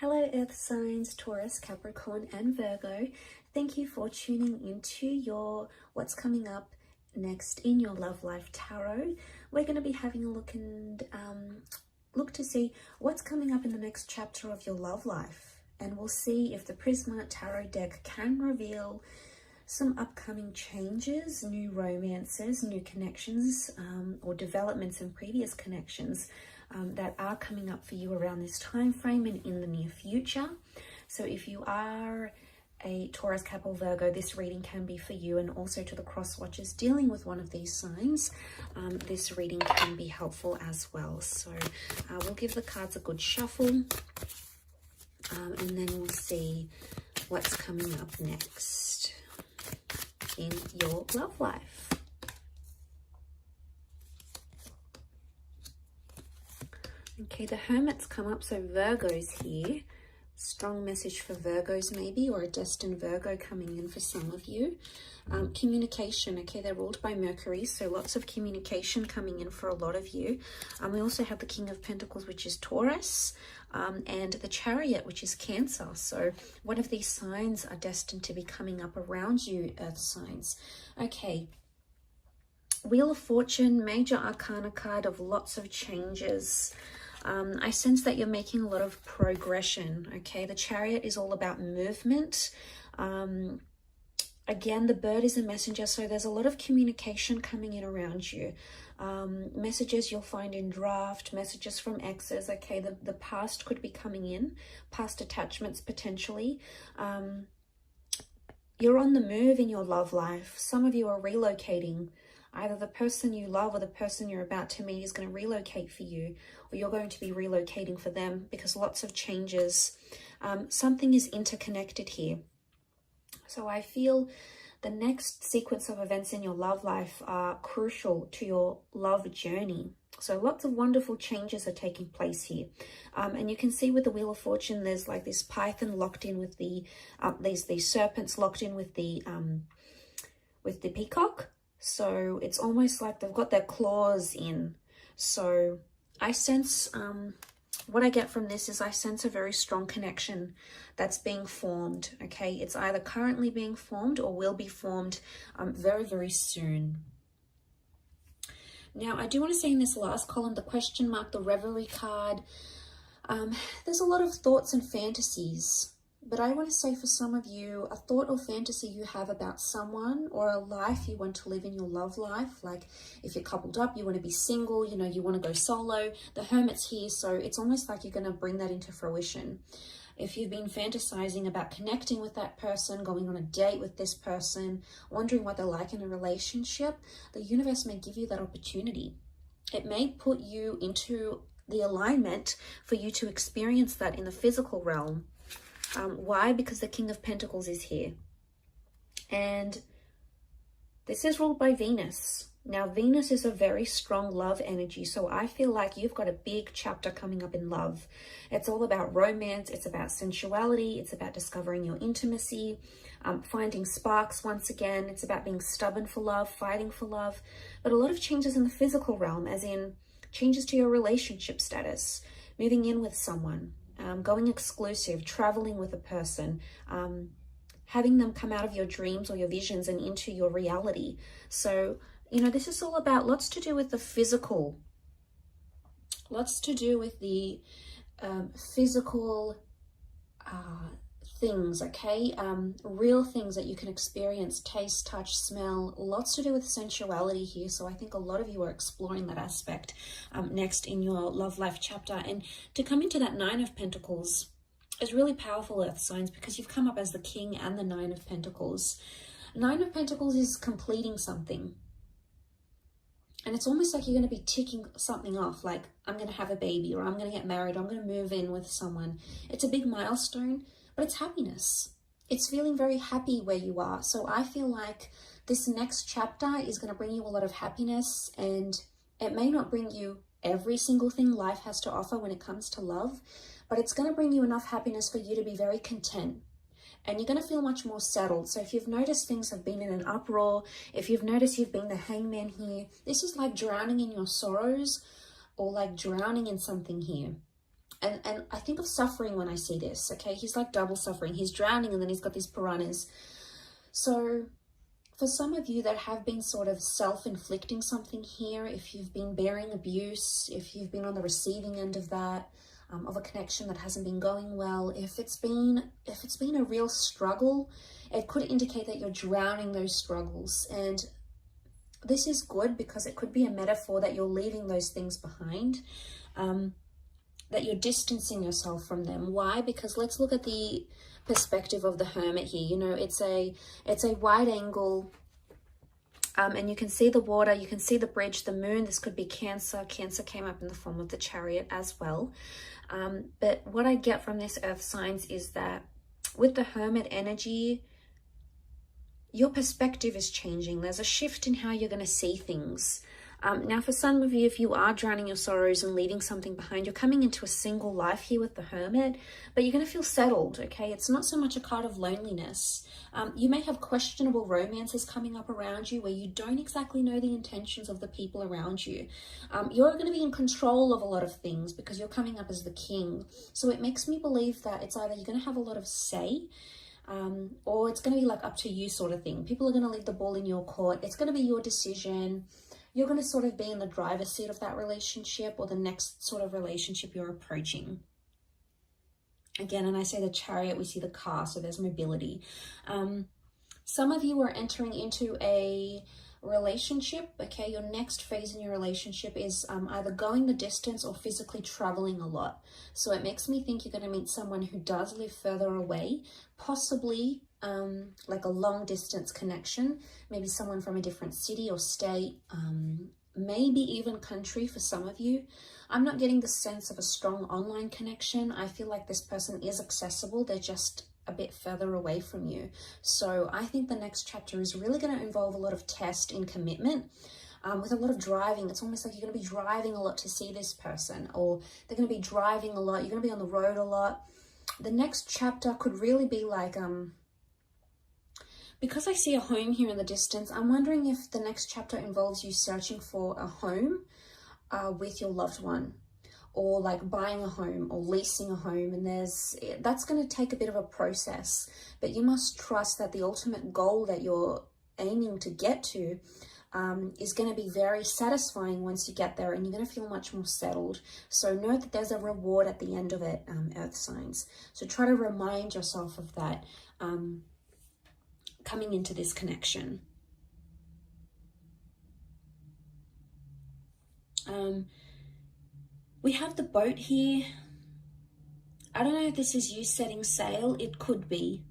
Hello Earth signs, Taurus, Capricorn and Virgo. Thank you for tuning into your what's coming up next in your love life tarot. We're going to be having a look and look to see what's coming up in the next chapter of your love life. And we'll see if the Prisma Tarot deck can reveal some upcoming changes, new romances, new connections, or developments in previous connections that are coming up for you around this time frame and in the near future. So if you are a Taurus, Cap, Virgo, this reading can be for you, and also to the cross watchers dealing with one of these signs, this reading can be helpful as well. So we'll give the cards a good shuffle, and then we'll see what's coming up next in your love life. Okay, the Hermit's come up, so Virgo's here. Strong message for Virgos maybe, or a destined Virgo coming in for some of you. Communication, okay, they're ruled by Mercury, so lots of communication coming in for a lot of you. We also have the King of Pentacles, which is Taurus, and the Chariot, which is Cancer. So one of these signs are destined to be coming up around you, Earth signs. Okay, Wheel of Fortune, major arcana card of lots of changes. I sense that you're making a lot of progression, okay? The Chariot is all about movement. Again, the bird is a messenger, so there's a lot of communication coming in around you. Messages you'll find in draft, messages from exes, okay? The past could be coming in, past attachments potentially. You're on the move in your love life. Some of you are relocating. Either the person you love or the person you're about to meet is going to relocate for you, or you're going to be relocating for them, because lots of changes. Something is interconnected here. So I feel the next sequence of events in your love life are crucial to your love journey. So lots of wonderful changes are taking place here. And you can see with the Wheel of Fortune, there's like this python locked in with the, these serpents locked in with the peacock. So it's almost like they've got their claws in. So I sense, what I get from this is I sense a very strong connection that's being formed, okay? It's either currently being formed or will be formed very, very soon. Now, I do want to say in this last column, the question mark, the Reverie card, there's a lot of thoughts and fantasies. But I want to say for some of you, a thought or fantasy you have about someone, or a life you want to live in your love life. Like if you're coupled up, you want to be single, you know, you want to go solo. The Hermit's here, so it's almost like you're going to bring that into fruition. If you've been fantasizing about connecting with that person, going on a date with this person, wondering what they're like in a relationship, the universe may give you that opportunity. It may put you into the alignment for you to experience that in the physical realm. Why? Because the King of Pentacles is here. And this is ruled by Venus. Now, Venus is a very strong love energy. So I feel like you've got a big chapter coming up in love. It's all about romance. It's about sensuality. It's about discovering your intimacy, finding sparks once again. It's about being stubborn for love, fighting for love. But a lot of changes in the physical realm, as in changes to your relationship status, moving in with someone. Going exclusive, traveling with a person, having them come out of your dreams or your visions and into your reality. So, you know, this is all about lots to do with the physical, lots to do with the physical things, okay? Real things that you can experience, taste, touch, smell, lots to do with sensuality here. So I think a lot of you are exploring that aspect next in your love life chapter. And to come into that Nine of Pentacles is really powerful, Earth signs, because you've come up as the King and the Nine of Pentacles. Nine of Pentacles is completing something. And it's almost like you're going to be ticking something off, like I'm going to have a baby, or I'm going to get married, or I'm going to move in with someone. It's a big milestone. But it's happiness. It's feeling very happy where you are. So I feel like this next chapter is going to bring you a lot of happiness, and it may not bring you every single thing life has to offer when it comes to love, but it's going to bring you enough happiness for you to be very content. And you're going to feel much more settled. So if you've noticed things have been in an uproar, if you've noticed you've been the hangman here, this is like drowning in your sorrows, or like drowning in something here. And I think of suffering when I see this, okay? He's like double suffering. He's drowning and then he's got these piranhas. So for some of you that have been sort of self-inflicting something here, if you've been bearing abuse, if you've been on the receiving end of that, of a connection that hasn't been going well, if it's been a real struggle, it could indicate that you're drowning those struggles. And this is good because it could be a metaphor that you're leaving those things behind, that you're distancing yourself from them. Why? Because let's look at the perspective of the Hermit here. You know, it's a wide angle, and you can see the water, you can see the bridge, the moon. This could be Cancer. Cancer came up in the form of the Chariot as well. But what I get from this earth signs is that with the Hermit energy, your perspective is changing. There's a shift in how you're going to see things. Now, for some of you, if you are drowning your sorrows and leaving something behind, you're coming into a single life here with the Hermit, but you're going to feel settled, okay? It's not so much a card of loneliness. You may have questionable romances coming up around you where you don't exactly know the intentions of the people around you. You're going to be in control of a lot of things because you're coming up as the king. So it makes me believe that it's either you're going to have a lot of say, or it's going to be like up to you sort of thing. People are going to leave the ball in your court. It's going to be your decision. You're going to sort of be in the driver's seat of that relationship or the next sort of relationship you're approaching. Again, and I say the Chariot, we see the car, so there's mobility. Some of you are entering into a relationship, okay? Your next phase in your relationship is either going the distance or physically traveling a lot. So it makes me think you're going to meet someone who does live further away, possibly like a long distance connection, maybe someone from a different city or state, maybe even country for some of you. I'm not getting the sense of a strong online connection. I feel like this person is accessible. They're just a bit further away from you. So I think the next chapter is really going to involve a lot of test in commitment, with a lot of driving. It's almost like you're going to be driving a lot to see this person, or they're going to be driving a lot. You're going to be on the road a lot. The next chapter could really be like, because I see a home here in the distance, I'm wondering if the next chapter involves you searching for a home with your loved one, or like buying a home or leasing a home. And that's going to take a bit of a process, but you must trust that the ultimate goal that you're aiming to get to is going to be very satisfying once you get there, and you're going to feel much more settled. So note that there's a reward at the end of it, earth signs. So try to remind yourself of that coming into this connection. We have the boat here. I don't know if this is you setting sail. It could be.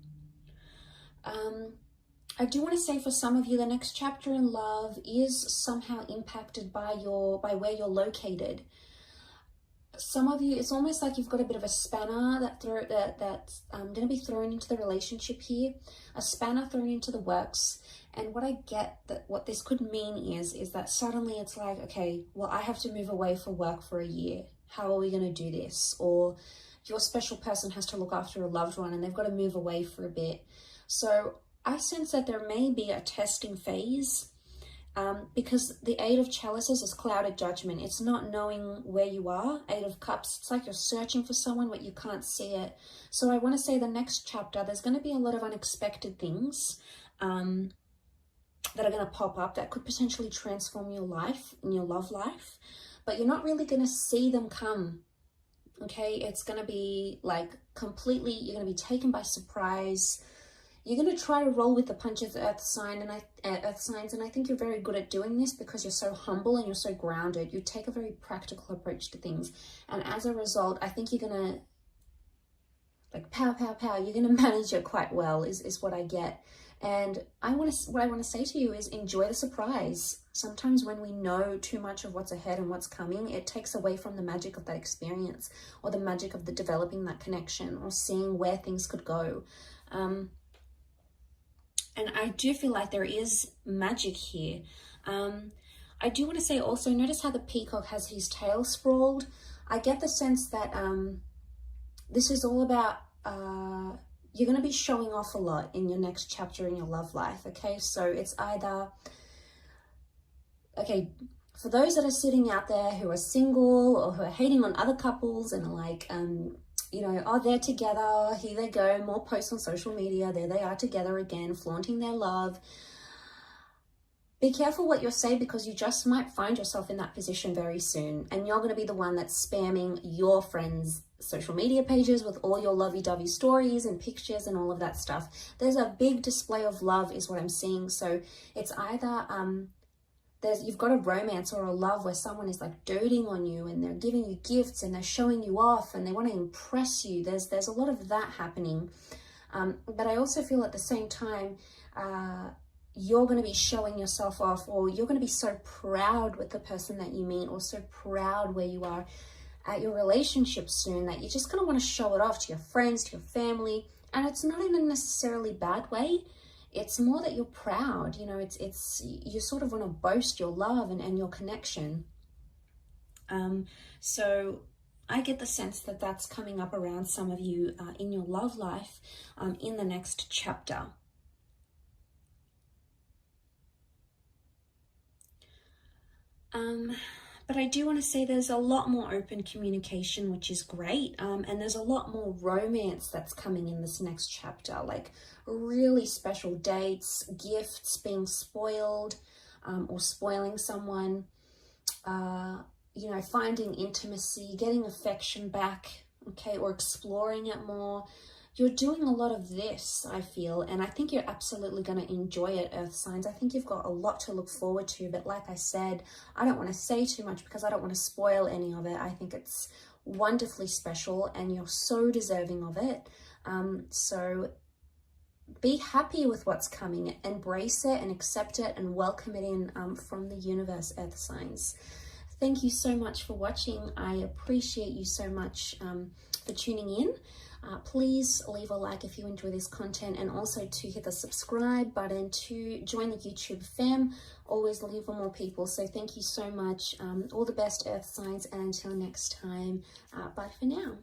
I do want to say for some of you, the next chapter in love is somehow impacted by where you're located. Some of you, it's almost like you've got a bit of a spanner that's going to be thrown into the relationship here, a spanner thrown into the works. And what I get that what this could mean is that suddenly it's like, okay, well, I have to move away for work for a year. How are we going to do this? Or your special person has to look after a loved one and they've got to move away for a bit. So I sense that there may be a testing phase, because the Eight of Chalices is clouded judgment. It's not knowing where you are. Eight of Cups, it's like you're searching for someone but you can't see it. So I want to say the next chapter, there's going to be a lot of unexpected things that are going to pop up that could potentially transform your life and your love life, but you're not really going to see them come. Okay, it's going to be like completely, you're going to be taken by surprise. You're going to try to roll with the punches, earth signs, and I think you're very good at doing this because you're so humble and you're so grounded. You take a very practical approach to things, and as a result, I think you're going to like pow, pow, pow. You're going to manage it quite well, is what I get. And what I want to say to you is enjoy the surprise. Sometimes when we know too much of what's ahead and what's coming, it takes away from the magic of that experience, or the magic of the developing that connection, or seeing where things could go. And I do feel like there is magic here. I do want to say also, notice how the peacock has his tail sprawled. I get the sense that this is all about, you're going to be showing off a lot in your next chapter in your love life, okay? So it's either, okay, For those that are sitting out there who are single or who are hating on other couples and are like, you know, oh, they're together, here they go, more posts on social media, there they are together again, flaunting their love. Be careful what you say, because you just might find yourself in that position very soon, and you're going to be the one that's spamming your friends' social media pages with all your lovey-dovey stories and pictures and all of that stuff. There's a big display of love is what I'm seeing. So it's either you've got a romance or a love where someone is like doting on you and they're giving you gifts and they're showing you off and they want to impress you. There's a lot of that happening. But I also feel at the same time, you're going to be showing yourself off, or you're going to be so proud with the person that you meet, or so proud where you are at your relationship soon, that you're just going to want to show it off to your friends, to your family. And it's not in a necessarily bad way. It's more that you're proud, you know, it's you sort of want to boast your love and your connection. So I get the sense that that's coming up around some of you in your love life in the next chapter. But I do want to say there's a lot more open communication, which is great. And there's a lot more romance that's coming in this next chapter, like really special dates, gifts, being spoiled, or spoiling someone, you know, finding intimacy, getting affection back, okay, or exploring it more. You're doing a lot of this, I feel, and I think you're absolutely going to enjoy it, Earth signs. I think you've got a lot to look forward to, but like I said, I don't want to say too much because I don't want to spoil any of it. I think it's wonderfully special and you're so deserving of it. So be happy with what's coming, embrace it and accept it and welcome it in from the universe, Earth signs. Thank you so much for watching. I appreciate you so much for tuning in. Please leave a like if you enjoy this content, and also to hit the subscribe button to join the YouTube fam. Always looking for more people. So thank you so much. All the best, Earth signs, and until next time, bye for now.